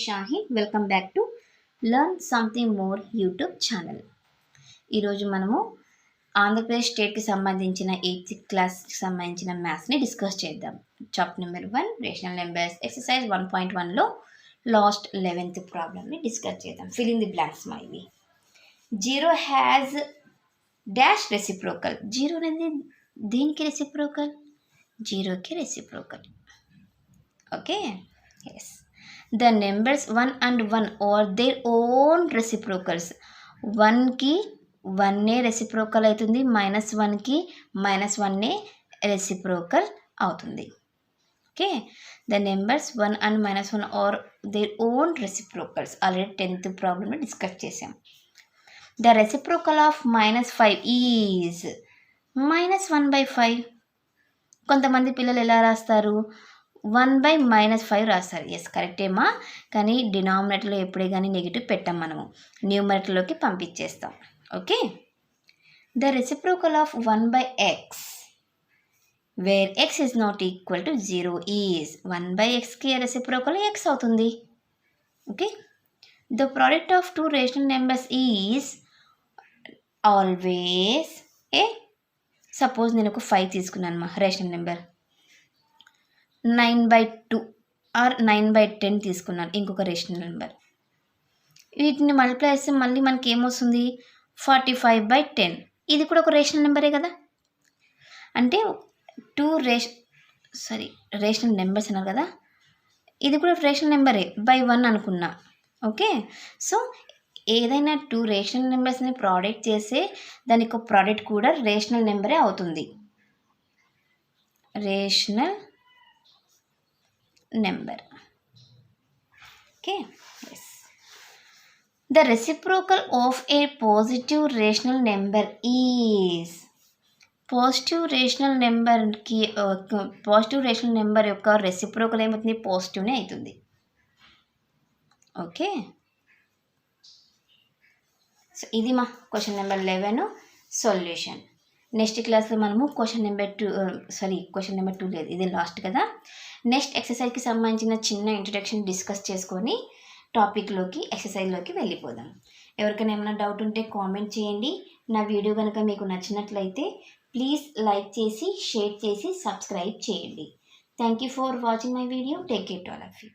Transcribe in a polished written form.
Shaheen. Welcome back to learn something more YouTube channel. ఈరోజు మనము ఆంధ్రప్రదేశ్ స్టేట్కి సంబంధించిన 8th క్లాస్కి సంబంధించిన మ్యాథ్స్ని డిస్కస్ చేద్దాం. Chapter number 1 rational numbers exercise 1.1లో లాస్ట్ 11th ప్రాబ్లమ్ని డిస్కస్ చేద్దాం. ఫిల్ ఇన్ ది బ్లాంక్స్ మైవి. 0 హ్యాజ్ డాష్ రెసిప్రోకల్. 0 అనేది దేనికి రెసిప్రోకల్? 0కి reciprocal. Okay, yes. The numbers 1 and 1 are their own reciprocals. 1కి 1 రెసిప్రోకల్ అవుతుంది, -1కి -1 రెసిప్రోకల్ అవుతుంది. Okay, the numbers 1 and -1 are their own reciprocals. Already 10th ప్రాబ్లమ్ని డిస్కస్ చేసాం. The reciprocal of -5 is -1/5. కొంతమంది పిల్లలు ఎలా రాస్తారు? 1/-5 రాస్తారు. ఎస్, కరెక్టేమా. కానీ డినామినేటర్లో ఎప్పుడే కానీ నెగిటివ్ పెట్టాం, మనము న్యూమరేటర్లోకి పంపించేస్తాం. Okay, the reciprocal of 1/x where x is not equal to 0 is 1/xకి రెసిప్రోకల్ x అవుతుంది. Okay, the product of 2 rational numbers is always a. Suppose నేను ఒక 5 తీసుకున్నాను రేషనల్ నెంబర్, 9/2 ఆర్ 9/10 తీసుకున్నాను ఇంకొక రేషనల్ నెంబర్. వీటిని మల్టిప్లై చేస్తే మళ్ళీ మనకి ఏమొస్తుంది? 45/10. ఇది కూడా ఒక రేషనల్ నెంబరే కదా. అంటే 2 రేషనల్ నెంబర్స్ అన్నారు కదా, ఇది కూడా రేషనల్ నెంబరే, /1 అనుకున్నా. ఓకే, సో ఏదైనా 2 రేషనల్ నెంబర్స్ని ప్రోడక్ట్ చేస్తే దానికి ఒక ప్రోడక్ట్ కూడా రేషనల్ నెంబరే అవుతుంది. Rational number. Okay, yes. The reciprocal of a positive rational number is. Positive rational number యొక్క రెసిప్రోకల్ ఏమవుతుంది? పాజిటివ్నే అవుతుంది. ఓకే, సో ఇది మా క్వశ్చన్ నెంబర్ 11 సొల్యూషన్. నెక్స్ట్ క్లాస్లో మనము క్వశ్చన్ నెంబర్ 2 లేదు, ఇది లాస్ట్ కదా. నెక్స్ట్ ఎక్సర్సైజ్కి సంబంధించిన చిన్న ఇంట్రడక్షన్ డిస్కస్ చేసుకొని టాపిక్లోకి ఎక్సర్సైజ్లోకి వెళ్ళిపోదాం. ఎవరికైనా ఏమైనా డౌట్ ఉంటే కామెంట్ చేయండి. నా వీడియో కనుక మీకు నచ్చినట్లయితే ప్లీజ్ లైక్ చేసి, షేర్ చేసి, సబ్స్క్రైబ్ చేయండి. Thank you for watching my video. Take care to all of you.